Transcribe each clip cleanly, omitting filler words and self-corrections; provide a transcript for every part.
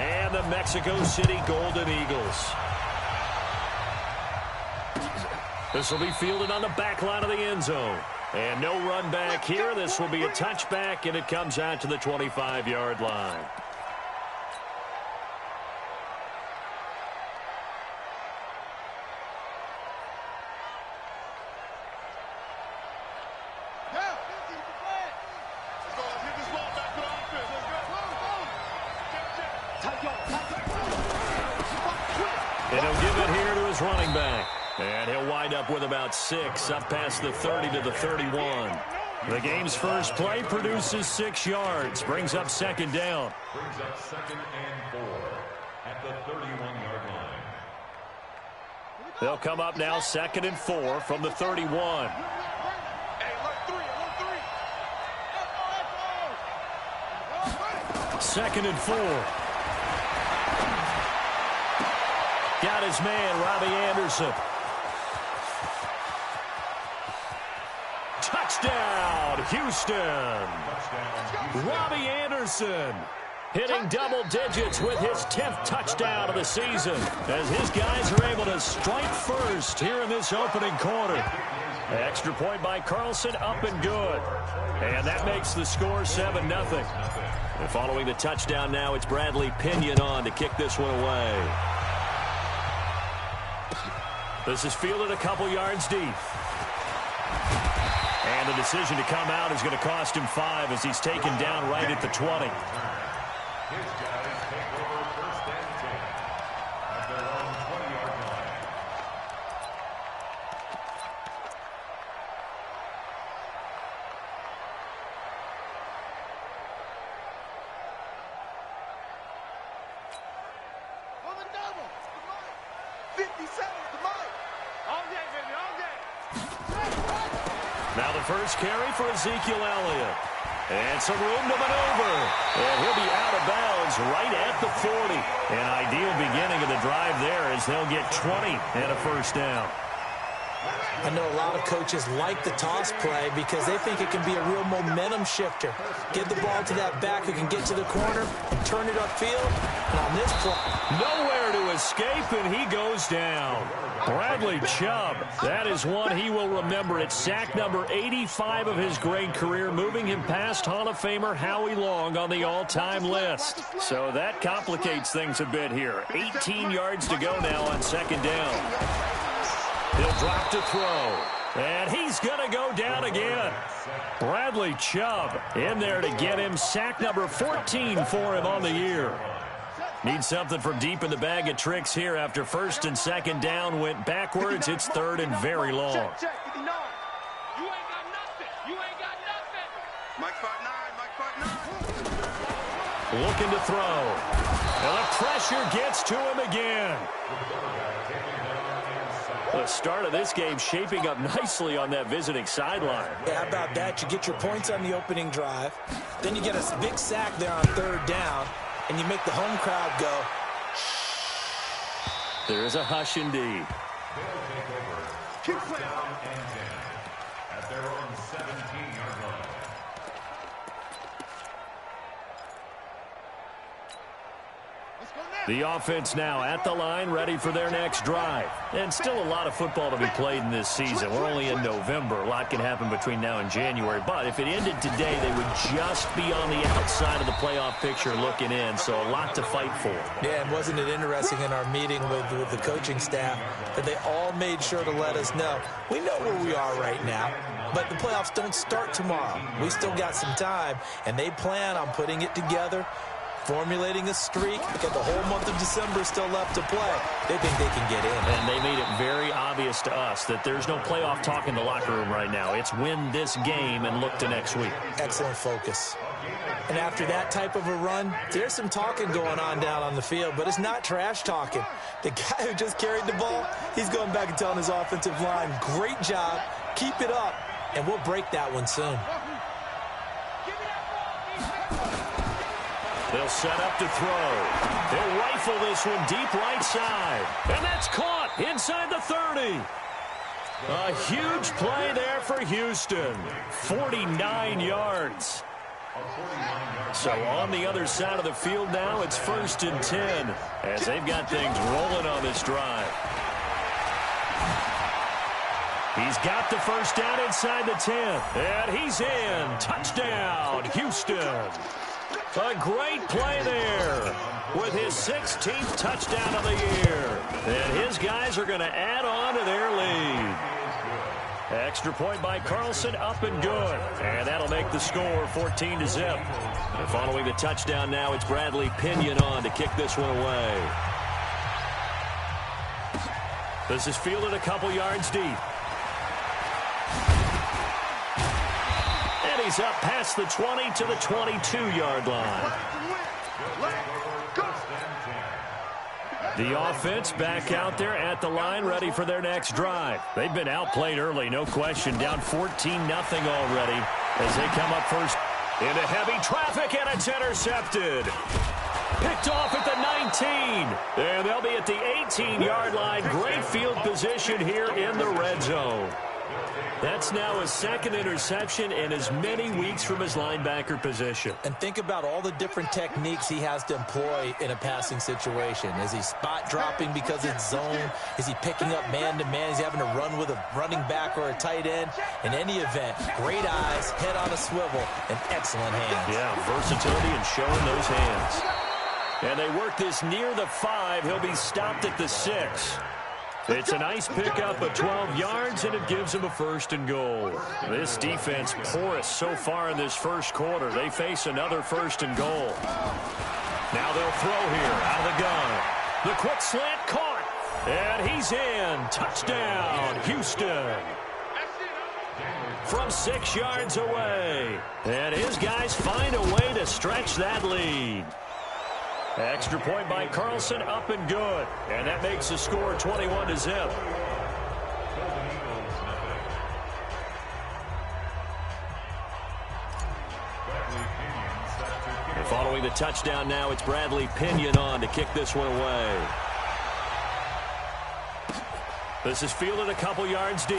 And the Mexico City Golden Eagles. This will be fielded on the back line of the end zone. And no run back here. This will be a touchback, and it comes out to the 25-yard line. And he'll give it here to his running back. And he'll wind up with about 6, up past the 30 to the 31. The game's first play produces 6 yards, brings up second down. Brings up 2nd and 4 at the 31-yard line. They'll come up now 2nd and 4 from the 31. Second and 4. Got his man, Robbie Anderson. Touchdown, Houston. Robbie Anderson hitting double digits with his 10th touchdown of the season as his guys are able to strike first here in this opening quarter. Extra point by Carlson, up and good. And that makes the score 7-0. And following the touchdown now, it's Bradley Pinion on to kick this one away. This is fielded a couple yards deep. And the decision to come out is going to cost him 5 as he's taken down right at the 20. His guys take over 1st and 10 at their own 20-yard line. On the double. 57 to Mike. All day, baby, all day. Now the first carry for Ezekiel Elliott. And some room to maneuver. And he'll be out of bounds right at the 40. An ideal beginning of the drive there as they'll get 20 and a first down. I know a lot of coaches like the toss play because they think it can be a real momentum shifter. Get the ball to that back who can get to the corner and turn it upfield. And on this play, nowhere to escape, and he goes down. Bradley Chubb, that is one he will remember. It's sack number 85 of his great career, moving him past Hall of Famer Howie Long on the all-time list. So that complicates things a bit here. 18 yards to go now on second down. He'll drop to throw. And he's going to go down again. Bradley Chubb in there to get him. Sack number 14 for him on the year. Needs something from deep in the bag of tricks here after first and second down went backwards. It's third and very long. Check, 59. You ain't got nothing. You ain't got nothing. Mike 5'9", Mike 5'9". Looking to throw. And the pressure gets to him again. The start of this game shaping up nicely on that visiting sideline. yeah, how about that? You get your points on the opening drive. Then you get a big sack there on third down. And you make the home crowd go. There is a hush indeed. They'll take over 1st down and 10 at their own 17-yard line. The offense now at the line, ready for their next drive. And still a lot of football to be played in this season. We're only in November. A lot can happen between now and January. But if it ended today, they would just be on the outside of the playoff picture looking in. So a lot to fight for. Yeah, and wasn't it interesting in our meeting with the coaching staff that they all made sure to let us know, we know where we are right now, but the playoffs don't start tomorrow. We still got some time, and they plan on putting it together, formulating a streak. Got the whole month of December still left to play. They think they can get in. And they made it very obvious to us that there's no playoff talk in the locker room right now. It's win this game and look to next week. Excellent focus. And after that type of a run, there's some talking going on down on the field, but it's not trash talking. The guy who just carried the ball, he's going back and telling his offensive line, great job, keep it up, and we'll break that one soon. They'll set up to throw. They'll rifle this one deep right side. And that's caught inside the 30. A huge play there for Houston. 49 yards. So on the other side of the field now, it's 1st and 10 as they've got things rolling on this drive. He's got the first down inside the 10, and he's in. Touchdown, Houston. A great play there with his 16th touchdown of the year. And his guys are going to add on to their lead. Extra point by Carlson, up and good. And that'll make the score 14-0. And following the touchdown now, it's Bradley Pinion on to kick this one away. This is fielded a couple yards deep. And he's up past the 20 to the 22-yard line. The offense back out there at the line, ready for their next drive. They've been outplayed early, no question. Down 14-0 already as they come up first into heavy traffic, and it's intercepted. Picked off at the 19. And they'll be at the 18-yard line. Great field position here in the red zone. That's now his second interception in as many weeks from his linebacker position. And think about all the different techniques he has to employ in a passing situation. Is he spot dropping because it's zone? Is he picking up man-to-man? Is he having to run with a running back or a tight end? In any event, great eyes, head on a swivel, and excellent hands. Yeah, versatility and showing those hands. And they work this near the 5. He'll be stopped at the 6. It's a nice pickup of 12 yards, and it gives him a 1st and goal. This defense porous so far in this first quarter. They face another 1st and goal. Now they'll throw here out of the gun. The quick slant caught, and he's in. Touchdown, Houston. From 6 yards away. And his guys find a way to stretch that lead. Extra point by Carlson, up and good. And that makes the score 21-0. And following the touchdown now, it's Bradley Pinion on to kick this one away. This is fielded a couple yards deep.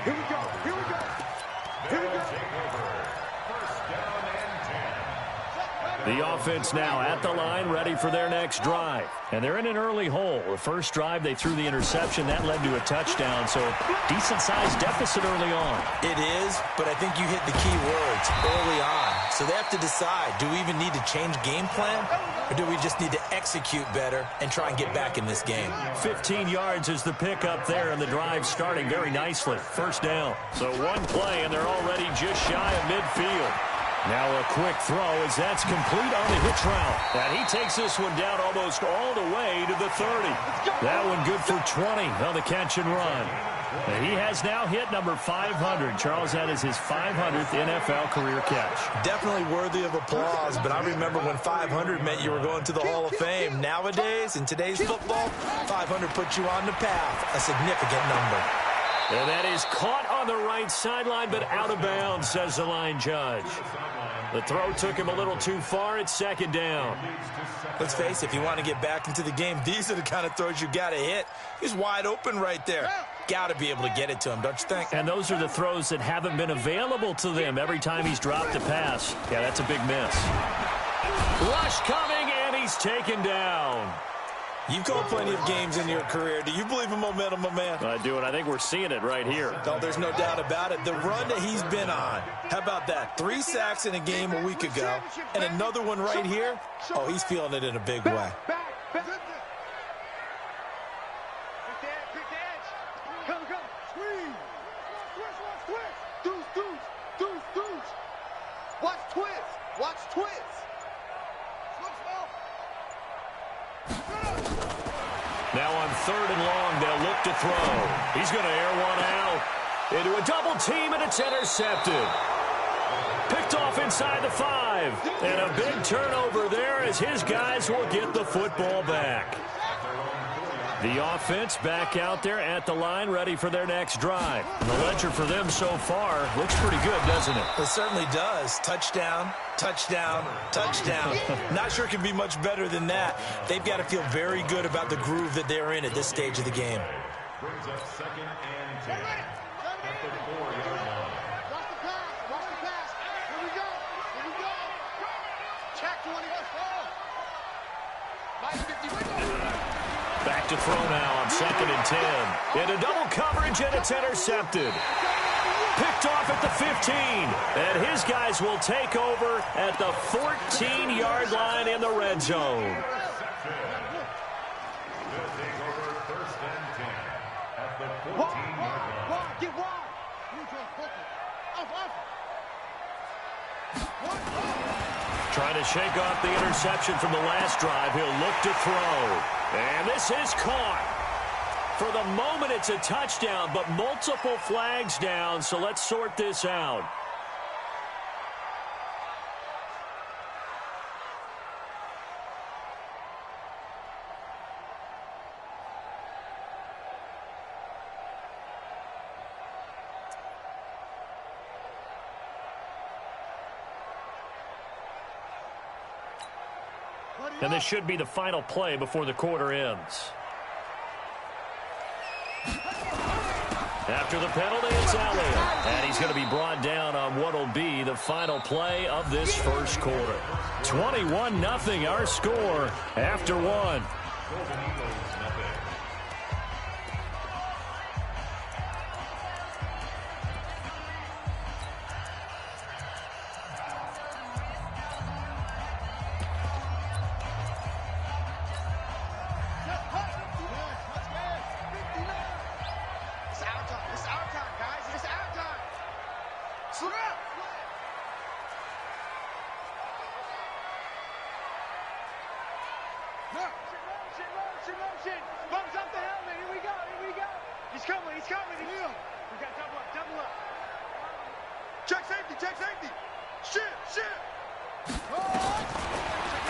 Here we go. Here we go. Here we go. The offense now at the line, ready for their next drive. And they're in an early hole. The first drive, they threw the interception. That led to a touchdown, so decent-sized deficit early on. It is, but I think you hit the key words early on. So they have to decide, do we even need to change game plan, or do we just need to execute better and try and get back in this game? 15 yards is the pickup there, and the drive starting very nicely. First down. So one play, and they're already just shy of midfield. Now a quick throw as that's complete on the hitch route. And he takes this one down almost all the way to the 30. That one good for 20 on the catch and run. And he has now hit number 500. Charles, that is his 500th NFL career catch. Definitely worthy of applause, but I remember when 500 meant you were going to the Hall of Fame. Nowadays, in today's football, 500 puts you on the path, a significant number. And that is caught on the right sideline, but out of bounds, says the line judge. The throw took him a little too far. It's second down. Let's face it, if you want to get back into the game, these are the kind of throws you got to hit. He's wide open right there. Got to be able to get it to him, don't you think? And those are the throws that haven't been available to them every time he's dropped a pass. Yeah, that's a big miss. Rush coming, and he's taken down. You've called plenty of games in your career. Do you believe in momentum, my man? I do, and I think we're seeing it right here. No, there's no doubt about it. The run that he's been on, how about that? 3 sacks in a game a week ago, and another one right here. Oh, he's feeling it in a big way. Watch twist. Watch twist. Now on 3rd and long, they'll look to throw. He's going to air one out into a double team, and it's intercepted. Picked off inside the 5. And a big turnover there as his guys will get the football back. The offense back out there at the line, ready for their next drive. And the ledger for them so far looks pretty good, doesn't it? It certainly does. Touchdown, touchdown, touchdown. Not sure it can be much better than that. They've got to feel very good about the groove that they're in at this stage of the game. Brings up 2nd and 10 at the 4-yard line. Watch the pass. Watch the pass. Here we go. Here we go. Check 20. Back to throw now on 2nd and 10. Into double coverage, and it's intercepted. Picked off at the 15. And his guys will take over at the 14-yard line in the red zone. Trying to shake off the interception from the last drive. He'll look to throw. And this is caught. For the moment, it's a touchdown, but multiple flags down, so let's sort this out. And this should be the final play before the quarter ends. After the penalty, it's Elliott. And he's going to be brought down on what will be the final play of this first quarter. 21-0 our score after one.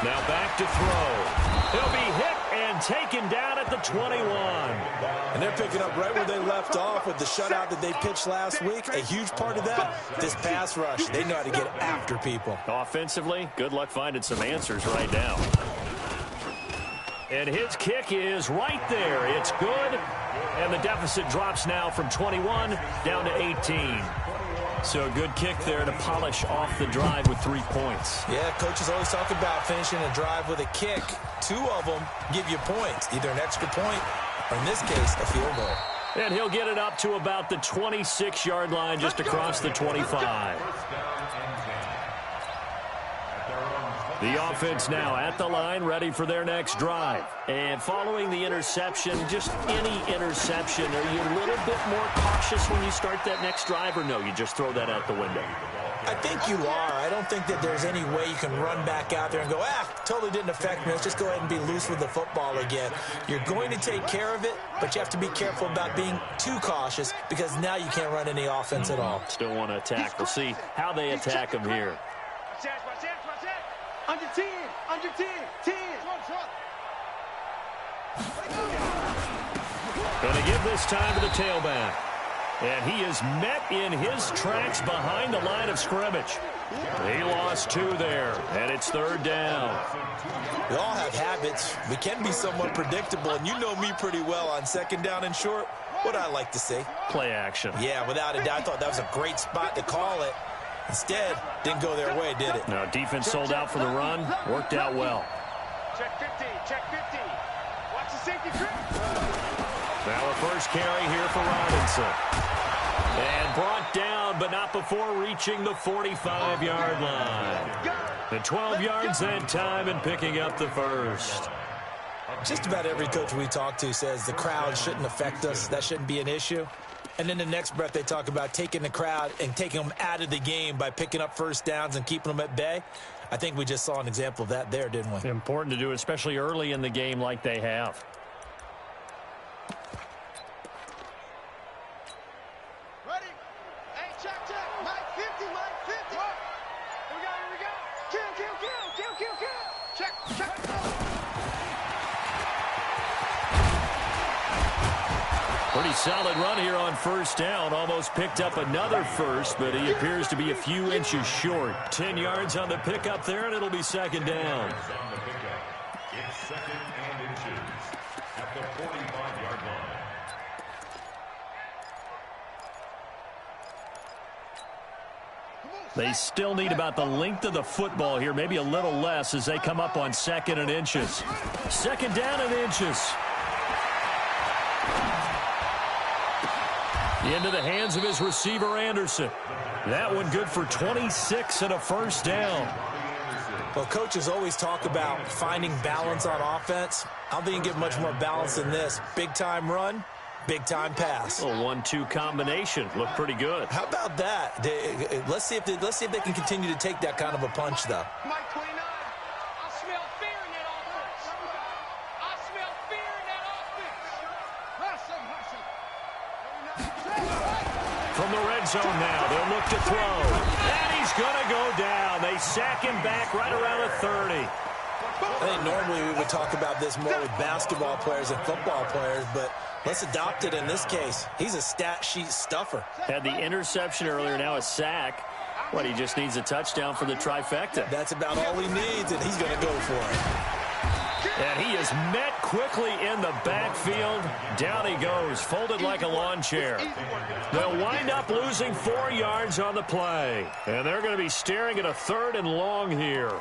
Now back to throw. He'll be hit and taken down at the 21. And they're picking up right where they left off with the shutout that they pitched last week. A huge part of that, this pass rush. They know how to get after people. Offensively, good luck finding some answers right now. And his kick is right there. It's good. And the deficit drops now from 21 down to 18. So a good kick there to polish off the drive with 3 points. Yeah, coaches always talk about finishing a drive with a kick. 2 of them give you points, either an extra point or, in this case, a field goal. And he'll get it up to about the 26-yard line just across the 25. The offense now at the line, ready for their next drive. And following the interception, just any interception, are you a little bit more cautious when you start that next drive, or no, you just throw that out the window? I think you are. I don't think that there's any way you can run back out there and go, totally didn't affect me. Let's just go ahead and be loose with the football again. You're going to take care of it, but you have to be careful about being too cautious because now you can't run any offense at all. Still want to attack. We'll see how they attack him here. Under 10, under 10, 10. Going to give this time to the tailback. And he is met in his tracks behind the line of scrimmage. He lost 2 there, and it's 3rd down. We all have habits. We can be somewhat predictable, and you know me pretty well on 2nd down and short. What I like to see. Play action. Yeah, without a doubt. I thought that was a great spot to call it. Instead, didn't go their way, did it? No, defense sold out for the run. Worked out well. Check 50, check 50. Watch the safety trip. Now a first carry here for Robinson. And brought down, but not before reaching the 45-yard line. The 12 yards that time and picking up the first. Just about every coach we talk to says the crowd shouldn't affect us. That shouldn't be an issue. And in the next breath, they talk about taking the crowd and taking them out of the game by picking up first downs and keeping them at bay. I think we just saw an example of that there, didn't we? Important to do, especially early in the game like they have. Ready? Hey, check. Mike 50, Mike 50. Here we go. Kill. Check. Pretty solid run here on first down. Almost picked up another first, but he appears to be a few inches short. 10 yards on the pickup there, and it'll be 2nd down. It's 2nd and inches at the 45-yard line. They still need about the length of the football here, maybe a little less as they come up on 2nd and inches. 2nd down and inches. Into the hands of his receiver, Anderson. That one good for 26 and a first down. Well, coaches always talk about finding balance on offense. I don't think you can get much more balance than this. Big-time run, big-time pass. A 1-2 combination. Looked pretty good. How about that? Let's see if they can continue to take that kind of a punch, though. Mike 29. I smell fear in that offense. I smell fear in that offense. From the red zone now, they'll look to throw. And he's going to go down. They sack him back right around the 30. I think normally we would talk about this more with basketball players and football players, but let's adopt it in this case. He's a stat sheet stuffer. Had the interception earlier, now a sack. What, he just needs a touchdown for the trifecta. That's about all he needs, and he's going to go for it. And he is met quickly in the backfield. Down he goes, folded like a lawn chair. They'll wind up losing 4 yards on the play. And they're going to be staring at a 3rd and long here.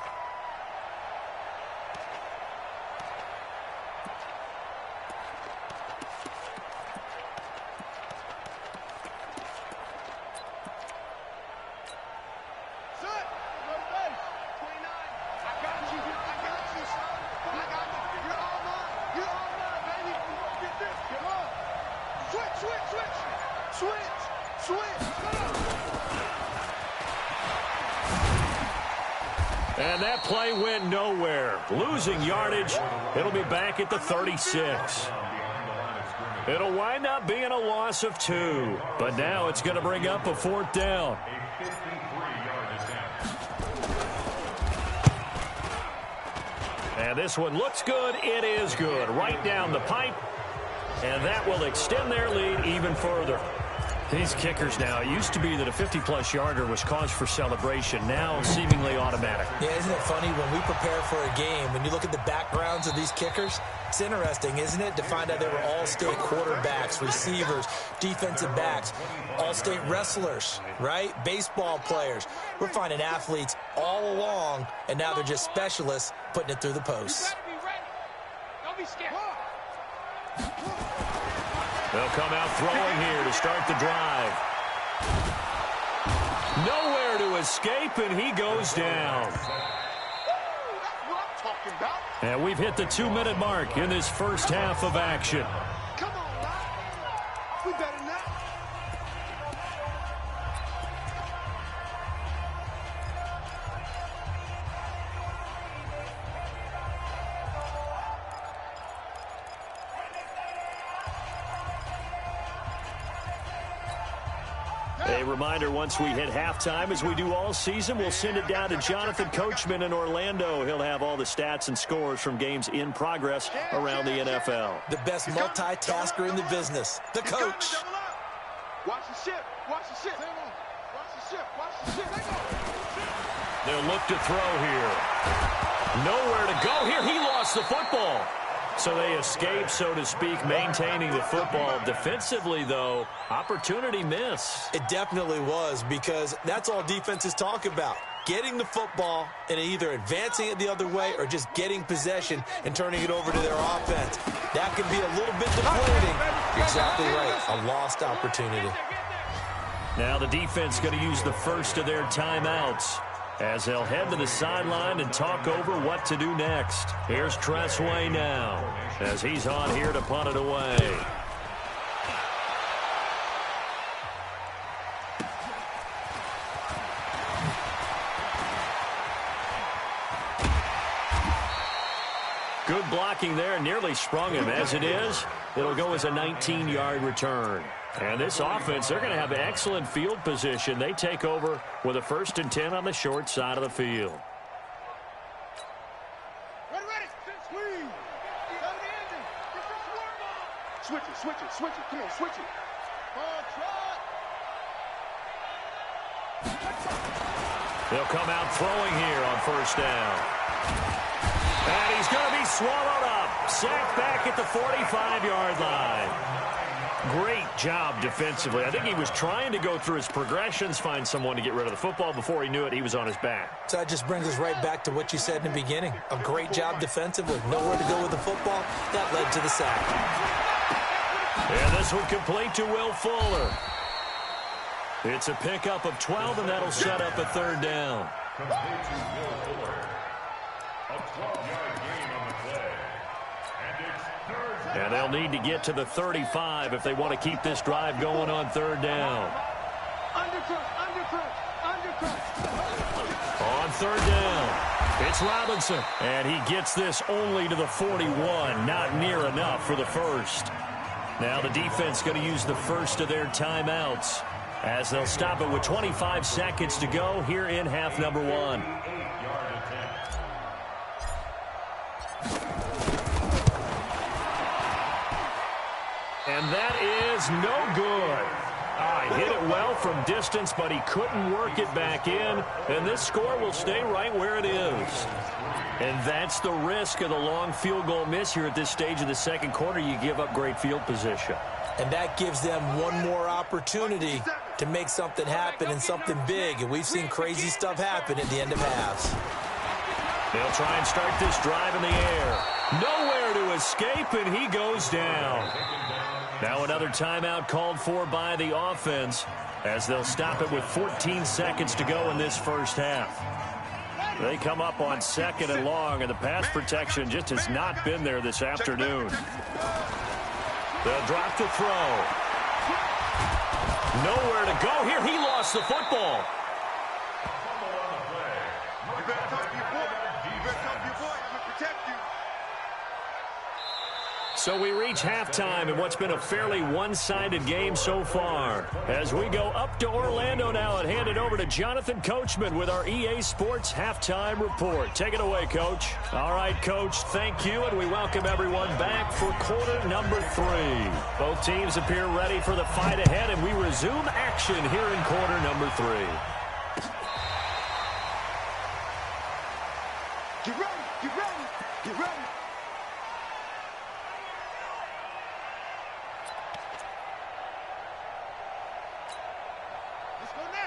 And that play went nowhere. Losing yardage. It'll be back at the 36. It'll wind up being a loss of 2. But now it's going to bring up a 4th down. And this one looks good. It is good. Right down the pipe. And that will extend their lead even further. These kickers now, it used to be that a 50-plus yarder was cause for celebration. Now seemingly automatic. Yeah, isn't it funny when we prepare for a game, when you look at the backgrounds of these kickers, it's interesting, isn't it, to find out they were all-state quarterbacks, receivers, defensive backs, all-state wrestlers, right? Baseball players. We're finding athletes all along, and now they're just specialists putting it through the posts. You gotta be ready. Don't be scared. They'll come out throwing here to start the drive. Nowhere to escape, and he goes down. That's what I'm talking about. And we've hit the 2-minute mark in this first half of action. Come on, Rob. We better not. A reminder, once we hit halftime, as we do all season, we'll send it down to Jonathan Coachman in Orlando. He'll have all the stats and scores from games in progress around the NFL. The best multitasker in the business, the coach. Watch the ship. Watch the ship. Watch the ship. Watch the ship. They'll look to throw here. Nowhere to go here. He lost the football. So they escape, so to speak, maintaining the football. Defensively, though, opportunity miss. It definitely was, because that's all defenses talk about. Getting the football and either advancing it the other way or just getting possession and turning it over to their offense. That can be a little bit deflating. Exactly right. A lost opportunity. Now the defense going to use the first of their timeouts as they'll head to the sideline and talk over what to do next. Here's Tressway now as he's on here to punt it away. Good blocking there, nearly sprung him. As it is, it'll go as a 19-yard return. And this offense, they're going to have excellent field position. They take over with a 1st and 10 on the short side of the field. Ready, ready. Squeeze. Switch it, switch it, switch it. Come on, switch it. They'll come out throwing here on 1st down. And he's going to be swallowed up. Sacked back at the 45-yard line. Great job defensively. I think he was trying to go through his progressions, find someone to get rid of the football. Before he knew it, he was on his back. So that just brings us right back to what you said in the beginning. A great job defensively. Nowhere to go with the football. That led to the sack. And this one complete to Will Fuller. It's a pickup of 12, and that'll set up a third down. Complete to Will Fuller. A 12-yard gain on the play. And it's third down. And they'll need to get to the 35 if they want to keep this drive going on third down. On third down, it's Robinson. And he gets this only to the 41. Not near enough for the first. Now the defense going to use the first of their timeouts, as they'll stop it with 25 seconds to go here in half number one. And that is no good. Hit it well from distance, but he couldn't work it back in. And this score will stay right where it is. And that's the risk of the long field goal miss here at this stage of the second quarter. You give up great field position. And that gives them one more opportunity to make something happen and something big. And we've seen crazy stuff happen at the end of halves. They'll try and start this drive in the air. Nowhere to escape, and he goes down. Now another timeout called for by the offense, as they'll stop it with 14 seconds to go in this first half. They come up on second and long, and the pass protection just has not been there this afternoon. They'll drop to throw. Nowhere to go here. He lost the football. You better talk to your boy. You better talk to your boy. I'm going to protect you. So we reach halftime in what's been a fairly one-sided game so far. As we go up to Orlando now and hand it over to Jonathan Coachman with our EA Sports Halftime Report. Take it away, Coach. All right, Coach, thank you, and we welcome everyone back for quarter number 3. Both teams appear ready for the fight ahead, and we resume action here in quarter number 3. Get ready. Get ready. Get ready.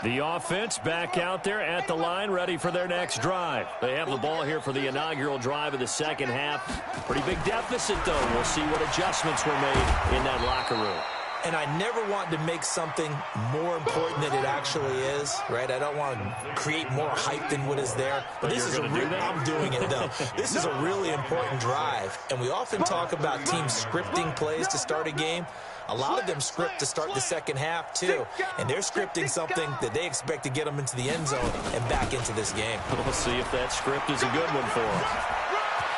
The offense back out there at the line, ready for their next drive. They have the ball here for the inaugural drive of the second half. Pretty big deficit, though. We'll see what adjustments were made in that locker room. And I never want to make something more important than it actually is, right? I don't want to create more hype than what is there. But this is I'm doing it, though. This is a really important drive. And we often talk about teams scripting plays to start a game. A lot of them script to start the second half, too. And they're scripting something that they expect to get them into the end zone and back into this game. We'll see if that script is a good one for them.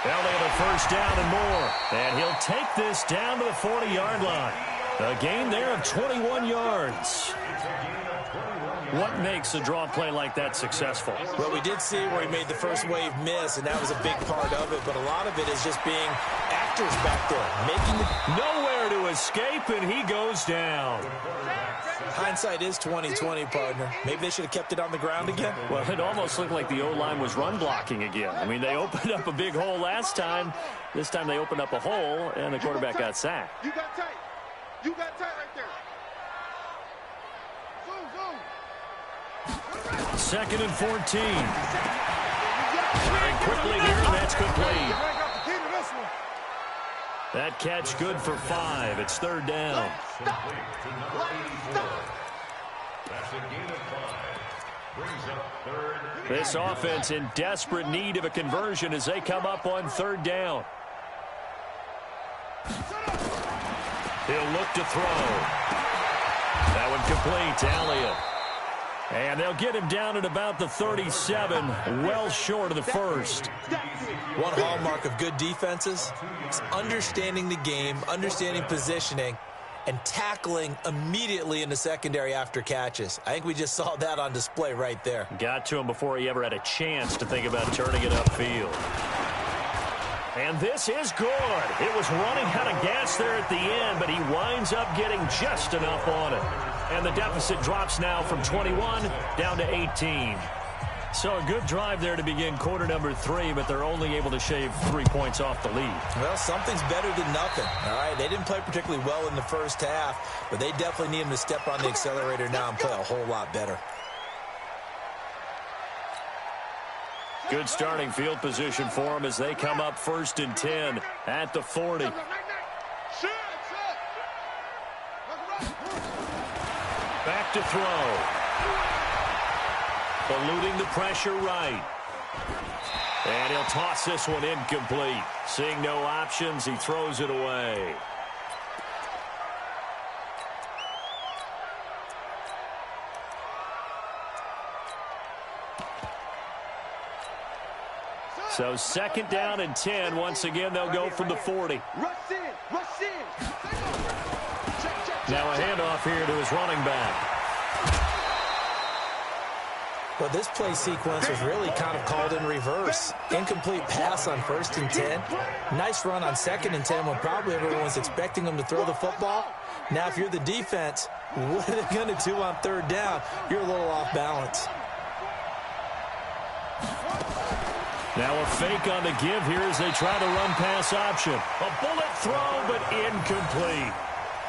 Now they have a first down and more. And he'll take this down to the 40-yard line. A gain there of 21 yards. What makes a draw play like that successful? Well, we did see where he made the first wave miss, and that was a big part of it. But a lot of it is just being actors back there, making nowhere to escape, and he goes down. Hindsight is 20/20, partner. Maybe they should have kept it on the ground again. Well, it almost looked like the O-line was run blocking again. I mean, they opened up a big hole last time. This time they opened up a hole, and the quarterback got sacked. You got tight. You got tight right there. Zoom. Second and 14. And quickly here, and that's complete. That catch good for 5. It's third down. That's a gain of 5. Brings up third. This offense in desperate need of a conversion as they come up on third down. He'll look to throw. That one complete to Elliott. And they'll get him down at about the 37, well short of the first. One hallmark of good defenses is understanding the game, understanding positioning, and tackling immediately in the secondary after catches. I think we just saw that on display right there. Got to him before he ever had a chance to think about turning it upfield. And this is good. It was running out of gas there at the end, but he winds up getting just enough on it. And the deficit drops now from 21 down to 18. So a good drive there to begin quarter number 3, but they're only able to shave 3 points off the lead. Well, something's better than nothing, all right? They didn't play particularly well in the first half, but they definitely need them to step on the accelerator now and play a whole lot better. Good starting field position for them as they come up 1st and 10 at the 40. Back to throw. Eluding the pressure right. And he'll toss this one incomplete. Seeing no options, he throws it away. So 2nd down and 10. Once again, they'll go from the 40. Rush in, rush in. Now a handoff here to his running back. Well, this play sequence was really kind of called in reverse. Incomplete pass on 1st and 10. Nice run on 2nd and 10 when probably everyone was expecting him to throw the football. Now, if you're the defense, what are they going to do on 3rd down? You're a little off balance. Now a fake on the give here as they try the run-pass option. A bullet throw, but incomplete.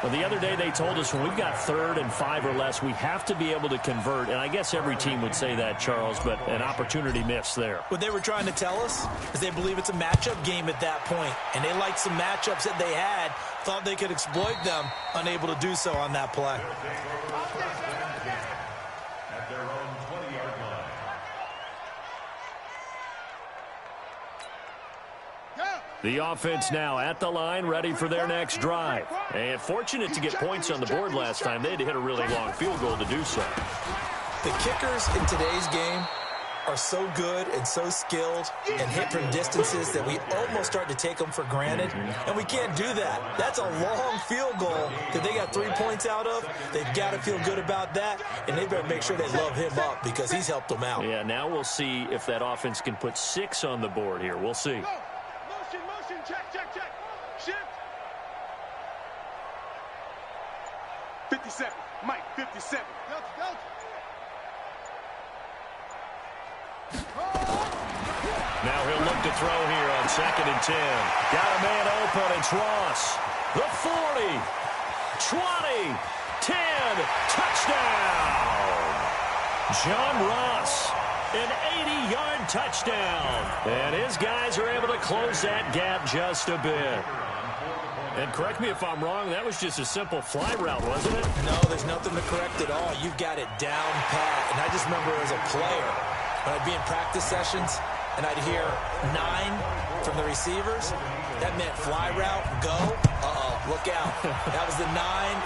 Well, the other day they told us when we've got 3rd and 5 or less, we have to be able to convert. And I guess every team would say that, Charles, but an opportunity missed there. What they were trying to tell us is they believe it's a matchup game at that point. And they liked some matchups that they had, thought they could exploit them, unable to do so on that play. At their own 20-yard line. The offense now at the line, ready for their next drive. And fortunate to get points on the board last time. They had to hit a really long field goal to do so. The kickers in today's game are so good and so skilled and hit from distances that we almost start to take them for granted. And we can't do that. That's a long field goal that they got 3 points out of. They've got to feel good about that, and they better make sure they love him up because he's helped them out. Yeah, now we'll see if that offense can put 6 on the board here. We'll see. Motion, check. Shift. 57, Mike, 57. Delta. Now he'll look to throw here on 2nd and 10. Got a man open. It's Ross. The 40, 20, 10, touchdown. John Ross, an 80-yard touchdown. And his guys are able to close that gap just a bit. And correct me if I'm wrong, that was just a simple fly route, wasn't it? No, there's nothing to correct at all. You've got it down pat. And I just remember as a player, when I'd be in practice sessions and I'd hear 9 from the receivers, that meant fly route, go. Look out. That was the 9,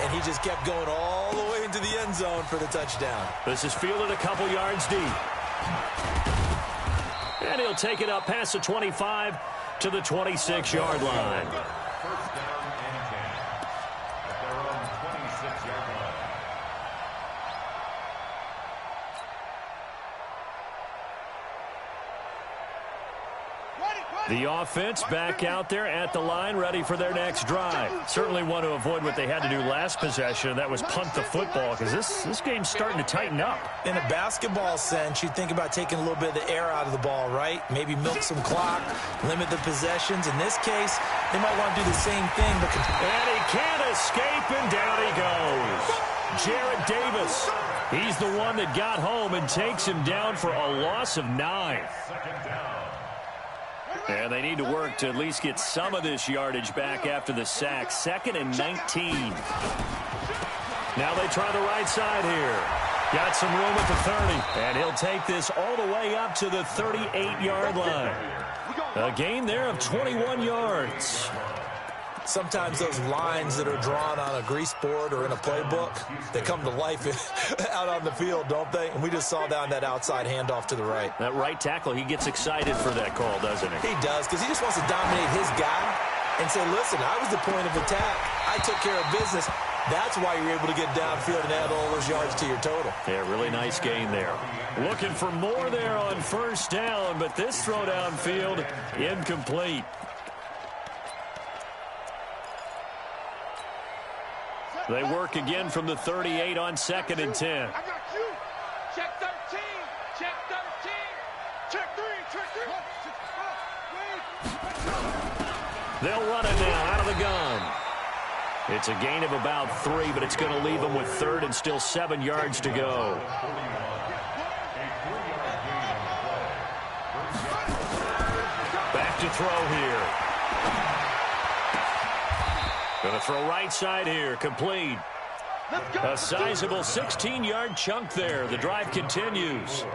and he just kept going all the way into the end zone for the touchdown. This is fielded a couple yards deep. And he'll take it up past the 25 to the 26-yard line. First down and 10. At their own 26-yard line. The offense back out there at the line, ready for their next drive. Certainly want to avoid what they had to do last possession, and that was punt the football, because this game's starting to tighten up. In a basketball sense, you think about taking a little bit of the air out of the ball, right? Maybe milk some clock, limit the possessions. In this case, they might want to do the same thing. And he can't escape, and down he goes. Jared Davis, he's the one that got home and takes him down for a loss of 9. And they need to work to at least get some of this yardage back after the sack. 2nd and 19. Now they try the right side here. Got some room at the 30. And he'll take this all the way up to the 38-yard line. A gain there of 21 yards. Sometimes those lines that are drawn on a grease board or in a playbook, they come to life out on the field, don't they? And we just saw down that outside handoff to the right. That right tackle, he gets excited for that call, doesn't he? He does, because he just wants to dominate his guy and say, listen, I was the point of attack. I took care of business. That's why you're able to get downfield and add all those yards to your total. Yeah, really nice gain there. Looking for more there on first down, but this throw downfield, incomplete. They work again from the 38 on 2nd and 10. I got you. Check 13. Check 13. They'll run it now out of the gun. It's a gain of about 3, but it's going to leave them with 3rd and still 7 yards to go. Back to throw here. Going to throw right side here, complete. A sizable 16-yard chunk there. The drive continues.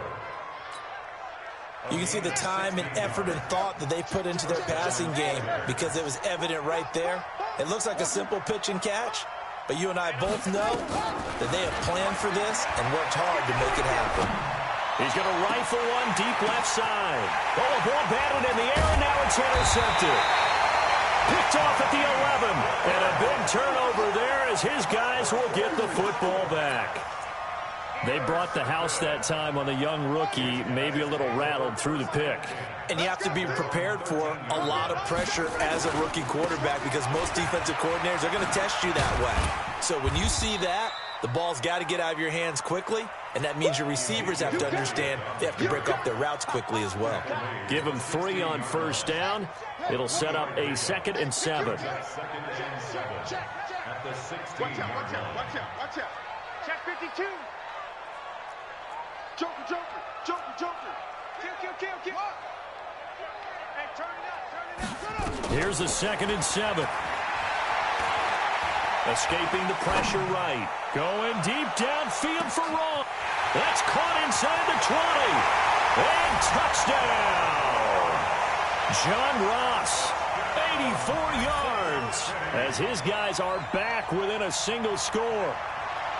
You can see the time and effort and thought that they put into their passing game because it was evident right there. It looks like a simple pitch and catch, but you and I both know that they have planned for this and worked hard to make it happen. He's going to rifle one deep left side. Oh, a ball batted in the air, and now it's intercepted. Picked off at the 11, and a big turnover there as his guys will get the football back. They brought the house that time on the young rookie, maybe a little rattled through the pick. And you have to be prepared for a lot of pressure as a rookie quarterback because most defensive coordinators are going to test you that way. So when you see that, the ball's got to get out of your hands quickly, and that means your receivers have to understand they have to break off their routes quickly as well. Give them 3 on first down. It'll set up a 2nd and 7. Watch out, watch out, watch out, watch out. Check 52. Joker, Joker, Joker, Joker. Kill. Hey, turn it up. Here's a 2nd and 7. Escaping the pressure right. Going deep downfield for Raw. That's caught inside the 20. And touchdown. John Ross, 84 yards. As his guys are back within a single score.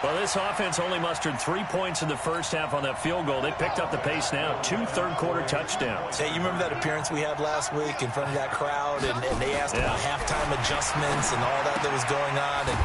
Well, this offense only mustered 3 points in the first half on that field goal. They picked up the pace now. 2 third-quarter touchdowns. Hey, you remember that appearance we had last week in front of that crowd, and they asked about halftime adjustments and all that was going on. And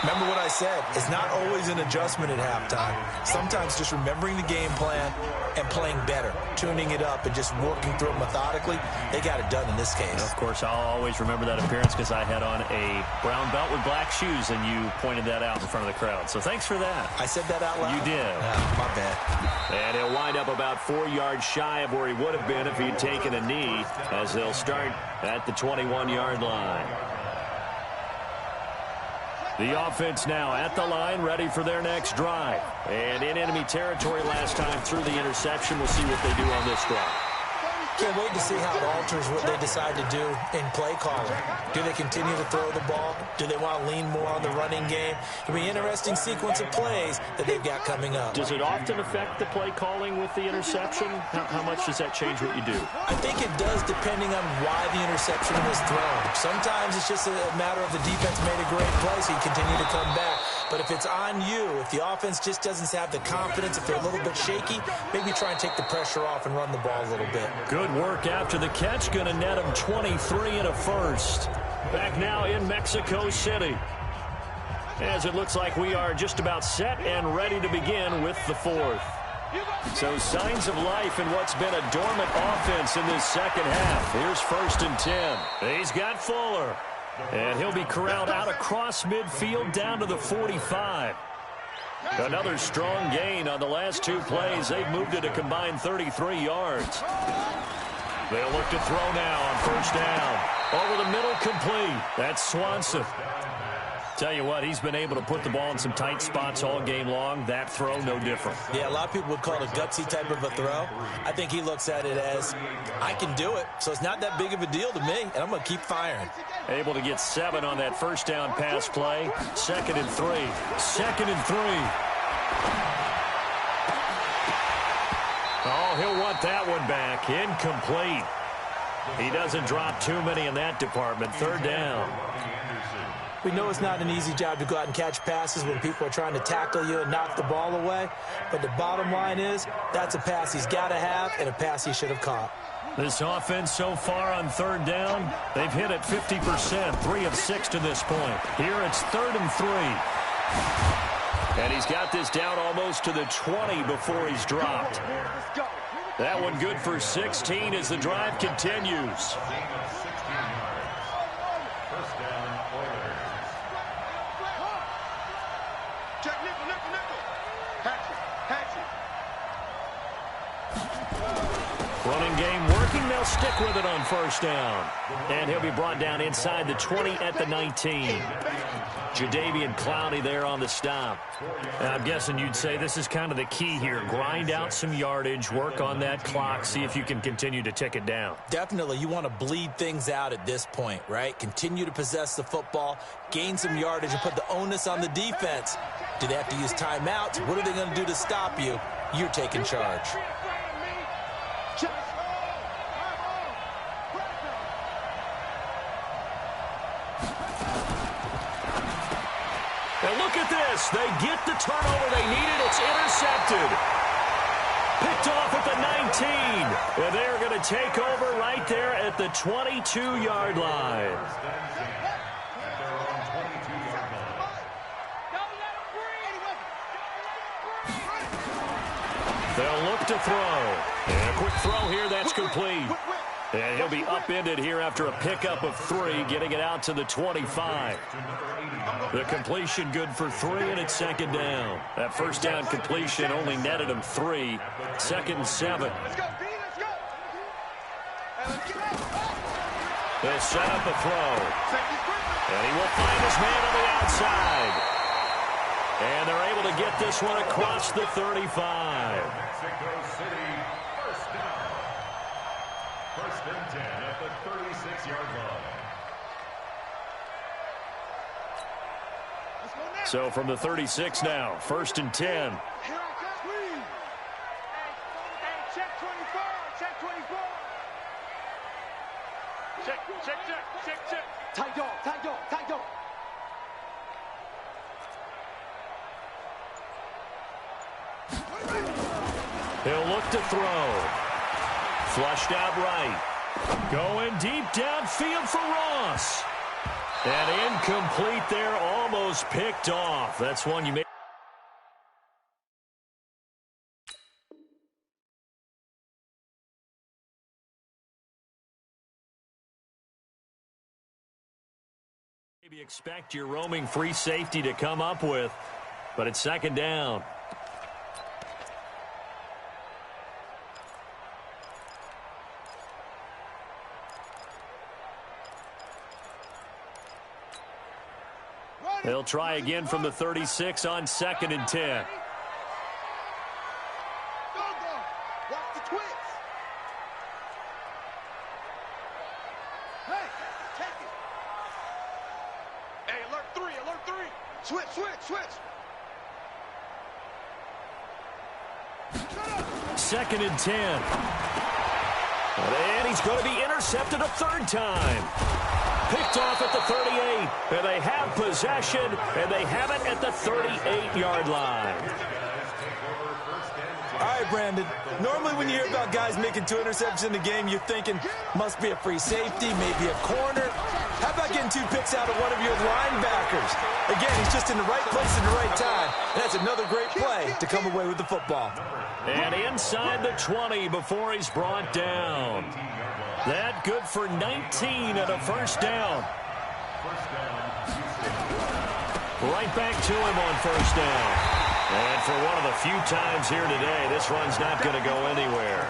remember what I said. It's not always an adjustment at halftime. Sometimes just remembering the game plan and playing better, tuning it up and just working through it methodically. They got it done in this case. And of course, I'll always remember that appearance because I had on a brown belt with black shoes, and you pointed that out in front of the crowd. So thanks for that. I said that out loud? You did. Oh, my bad. And he'll wind up about 4 yards shy of where he would have been if he'd taken a knee, as they'll start at the 21-yard line. The offense now at the line, ready for their next drive. And in enemy territory last time through the interception. We'll see what they do on this drive. Can't wait to see how it alters what they decide to do in play calling. Do they continue to throw the ball? Do they want to lean more on the running game? It'll be an interesting sequence of plays that they've got coming up. Does it often affect the play calling with the interception? How much does that change what you do? I think it does, depending on why the interception was thrown. Sometimes it's just a matter of the defense made a great play, so you continue to come back. But if it's on you, if the offense just doesn't have the confidence, if they're a little bit shaky, maybe try and take the pressure off and run the ball a little bit. Good work after the catch. Going to net him 23 and a first. Back now in Mexico City. As it looks like we are just about set and ready to begin with the 4th. So signs of life in what's been a dormant offense in this second half. Here's 1st and 10. He's got Fuller. And he'll be corralled out across midfield down to the 45. Another strong gain on the last 2 plays. They've moved it a combined 33 yards. They'll look to throw now on first down. Over the middle, complete. That's Swanson. Tell you what, he's been able to put the ball in some tight spots all game long. That throw, no different. Yeah, a lot of people would call it a gutsy type of a throw. I think he looks at it as, I can do it, so it's not that big of a deal to me, and I'm going to keep firing. Able to get 7 on that first down pass play. 2nd and 3. 2nd and 3. Oh, he'll want that one back. Incomplete. He doesn't drop too many in that department. 3rd down. We know it's not an easy job to go out and catch passes when people are trying to tackle you and knock the ball away. But the bottom line is, that's a pass he's got to have and a pass he should have caught. This offense so far on 3rd down, they've hit it 50%, 3 of 6 to this point. Here it's 3rd and 3. And he's got this down almost to the 20 before he's dropped. That one good for 16 as the drive continues. Running game working. They'll stick with it on first down. And he'll be brought down inside the 20 at the 19. Jadeveon Clowney there on the stop. And I'm guessing you'd say this is kind of the key here. Grind out some yardage, work on that clock, see if you can continue to tick it down. Definitely. You want to bleed things out at this point, right? Continue to possess the football, gain some yardage, and put the onus on the defense. Do they have to use timeouts? What are they going to do to stop you? You're taking charge. And look at this. They get the turnover they needed. It's intercepted. Picked off at the 19. And they're going to take over right there at the 22-yard line. They'll look to throw. And a quick throw here. That's complete. And he'll be upended here after a pickup of 3, getting it out to the 25. The completion good for 3, and it's second down. That first down completion only netted him 3. Second and 7. They'll set up a throw. And he will find his man on the outside. And they're able to get this one across the 35. Mexico City, first down. First and 10 at the 36-yard line. So from the 36 now, first and 10. Check. Tight dog. He'll look to throw. Flushed out right. Going deep downfield for Ross. And incomplete there, almost picked off. That's one you may maybe expect your roaming free safety to come up with, but it's second down. They'll try again from the 36 on second and 10. Watch the twist. Hey, take it. Hey, alert 3. Switch. Second and 10. And he's going to be intercepted a third time. Picked off at the 38, and they have possession, and they have it at the 38-yard line. All right, Brandon. Normally when you hear about guys making 2 interceptions in a game, you're thinking, must be a free safety, maybe a corner. How about getting 2 picks out of one of your linebackers? Again, he's just in the right place at the right time, and that's another great play to come away with the football. And inside the 20 before he's brought down. That good for 19 at a first down. Right back to him on first down. And for one of the few times here today, this run's not going to go anywhere.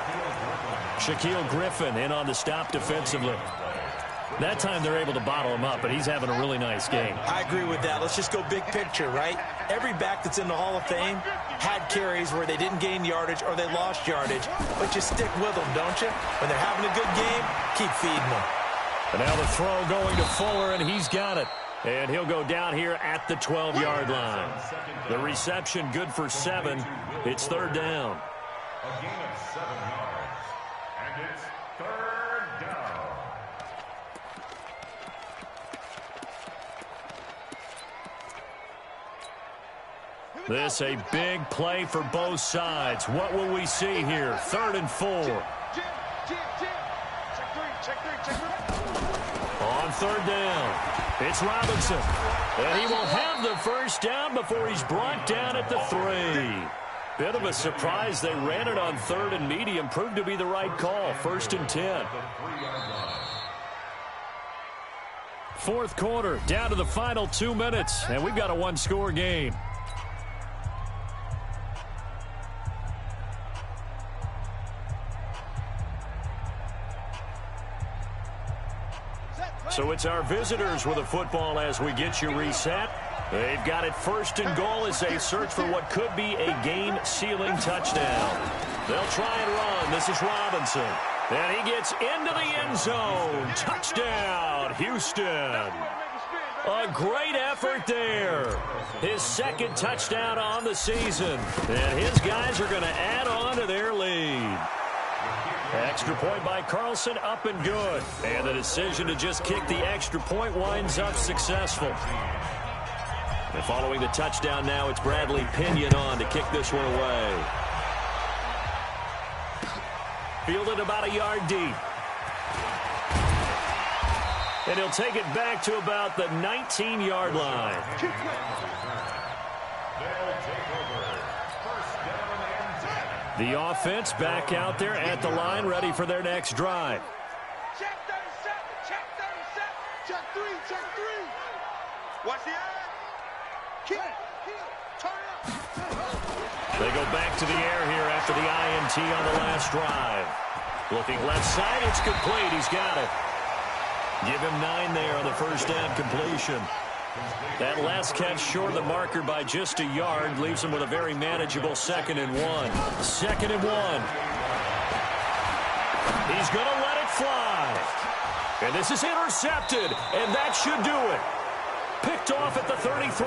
Shaquille Griffin in on the stop defensively. That time they're able to bottle him up, but he's having a really nice game. I agree with that. Let's just go big picture, right? Every back that's in the Hall of Fame had carries where they didn't gain yardage or they lost yardage, but you stick with them, don't you? When they're having a good game, keep feeding them. And now the throw going to Fuller, and he's got it. And he'll go down here at the 12-yard line. The reception good for 7. It's third down. A gain of 7 yards. And it's third down. This a big play for both sides. What will we see here? 3rd and 4. On third down, it's Robinson. And he will have the first down before he's brought down at the 3. Bit of a surprise. They ran it on 3rd and medium. Proved to be the right call. 1st and 10. Fourth quarter, down to the final 2 minutes. And we've got a one-score game. So it's our visitors with a football as we get you reset. They've got it first and goal as they search for what could be a game-sealing touchdown. They'll try and run. This is Robinson. And he gets into the end zone. Touchdown, Houston. A great effort there. His second touchdown on the season. And his guys are going to add on to their lead. Extra point by Carlson, up and good. And the decision to just kick the extra point winds up successful. And following the touchdown now, it's Bradley Pinion on to kick this one away. Fielded about a yard deep. And he'll take it back to about the 19-yard line. The offense back out there at the line, ready for their next drive. Check 37, check 37. Check 3, check 3. Watch the eye. Kick, turn up. They go back to the air here after the INT on the last drive. Looking left side, it's complete. He's got it. Give him 9 there on the first down completion. That last catch short of the marker by just a yard leaves him with a very manageable 2nd and 1. 2nd and 1. He's going to let it fly. And this is intercepted, and that should do it. Picked off at the 33,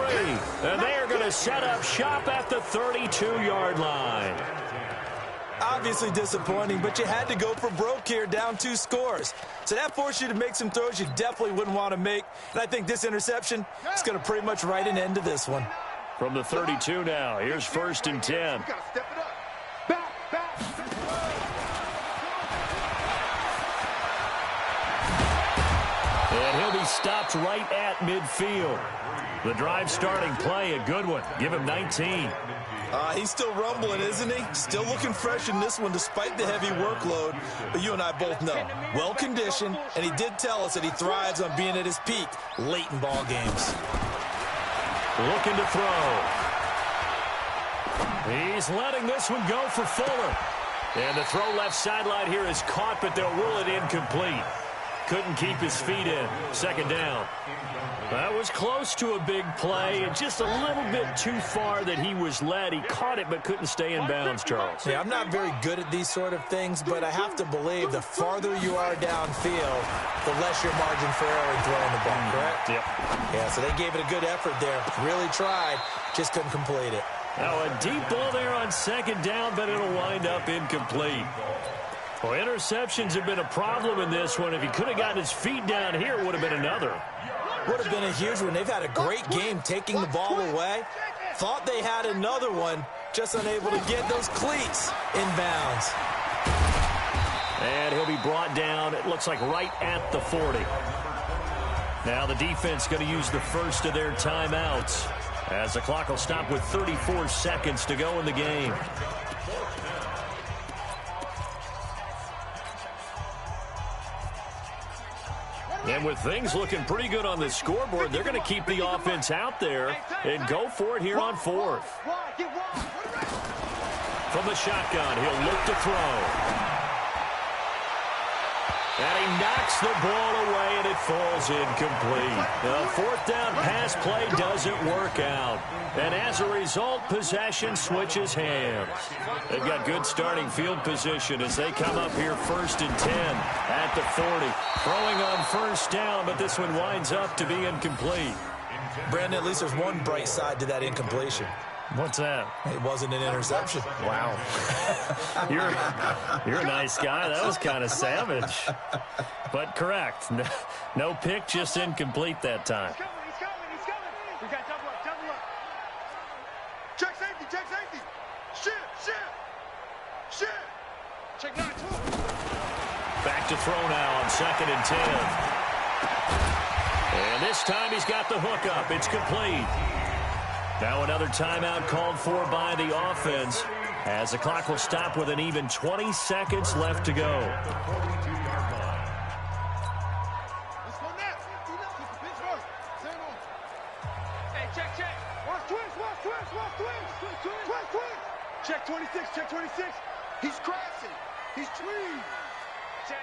and they are going to set up shop at the 32-yard line. Obviously disappointing, but you had to go for broke here, down 2 scores. So that forced you to make some throws you definitely wouldn't want to make. And I think this interception is going to pretty much write an end to this one. From the 32 now, here's 1st and 10. You got to step it up. Back. And he'll be stopped right at midfield. The drive starting play, a good one. Give him 19. He's still rumbling, isn't he? Still looking fresh in this one despite the heavy workload. But you and I both know, well-conditioned, and he did tell us that he thrives on being at his peak late in ball games. Looking to throw. He's letting this one go for Fuller. And the throw left sideline here is caught, but they'll rule it incomplete. Couldn't keep his feet in. 2nd down. That was close to a big play, and just a little bit too far that he was led. He caught it but couldn't stay in bounds, Charles. Yeah, I'm not very good at these sort of things, but I have to believe the farther you are downfield, the less your margin for error in throwing the ball, correct? Yep. Yeah, so they gave it a good effort there. Really tried, just couldn't complete it. Now a deep ball there on 2nd down, but it'll wind up incomplete. Well, interceptions have been a problem in this one. If he could have gotten his feet down here, it would have been another. Would have been a huge one. They've had a great game taking the ball away. Thought they had another one, just unable to get those cleats in bounds. And he'll be brought down, it looks like right at the 40. Now the defense going to use the first of their timeouts as the clock will stop with 34 seconds to go in the game. And with things looking pretty good on the scoreboard, they're going to keep the offense out there and go for it here on 4th. From the shotgun, he'll look to throw. And he knocks the ball away, and it falls incomplete. The 4th down pass play doesn't work out. And as a result, possession switches hands. They've got good starting field position as they come up here 1st and 10 at the 40. Throwing on 1st down, but this one winds up to be incomplete. Brandon, at least there's one bright side to that incompletion. What's that? It wasn't an interception. Wow. You're a nice guy. That was kind of savage. But correct. No pick, just incomplete that time. He's coming. We got double up. Check safety. Shit. Check 9, 2. Back to throw now on 2nd and 10. And this time he's got the hook up. It's complete. Now another timeout called for by the offense as the clock will stop with an even 20 seconds left to go. Check. Watch twins. Check 26. He's crashing. He's clean. Check.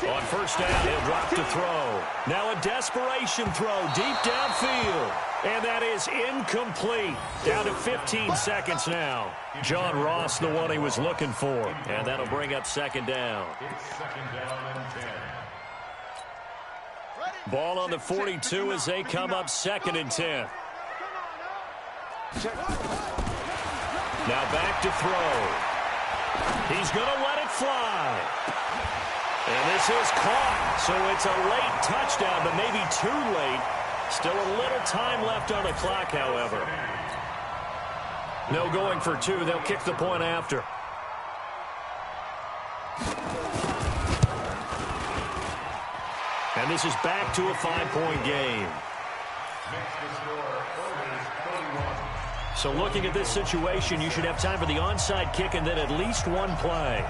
On first down, he'll drop to throw. Now a desperation throw deep downfield. And that is incomplete. Down to 15 seconds now. John Ross, the one he was looking for. And that'll bring up second down. It's second down and 10. Ball on the 42 as they come up second and 10. Now back to throw. He's going to let it fly. And this is caught. So it's a late touchdown, but maybe too late. Still a little time left on the clock, however. No going for two. They'll kick the point after. And this is back to a 5-point game. So looking at this situation, you should have time for the onside kick and then at least one play.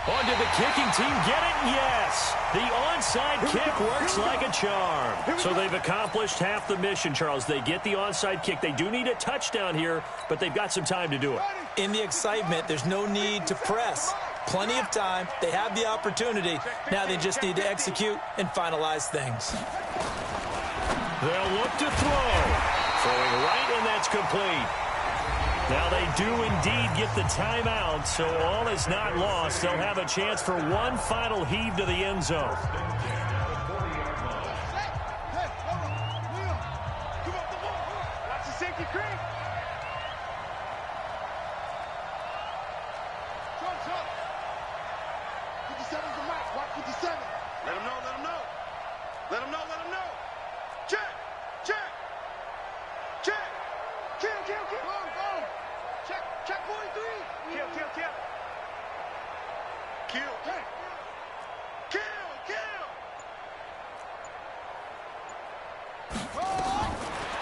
On did the kicking team get it? Yes. The onside kick works like a charm. So they've accomplished half the mission, Charles. They get the onside kick. They do need a touchdown here, but they've got some time to do it. In the excitement, there's no need to press. Plenty of time. They have the opportunity. Now they just need to execute and finalize things. They'll look to throw. Throwing right, and that's complete. Now they do indeed get the timeout, so all is not lost. They'll have a chance for one final heave to the end zone.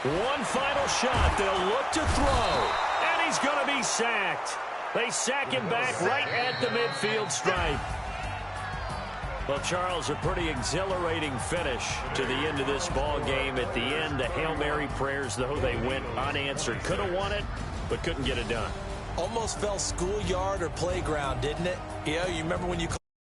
One final shot. They'll look to throw. And he's going to be sacked. They sack him back right at the midfield stripe. Well, Charles, a pretty exhilarating finish to the end of this ball game. At the end, the Hail Mary prayers, though, they went unanswered. Could have won it, but couldn't get it done. Almost felt schoolyard or playground, didn't it? You remember when you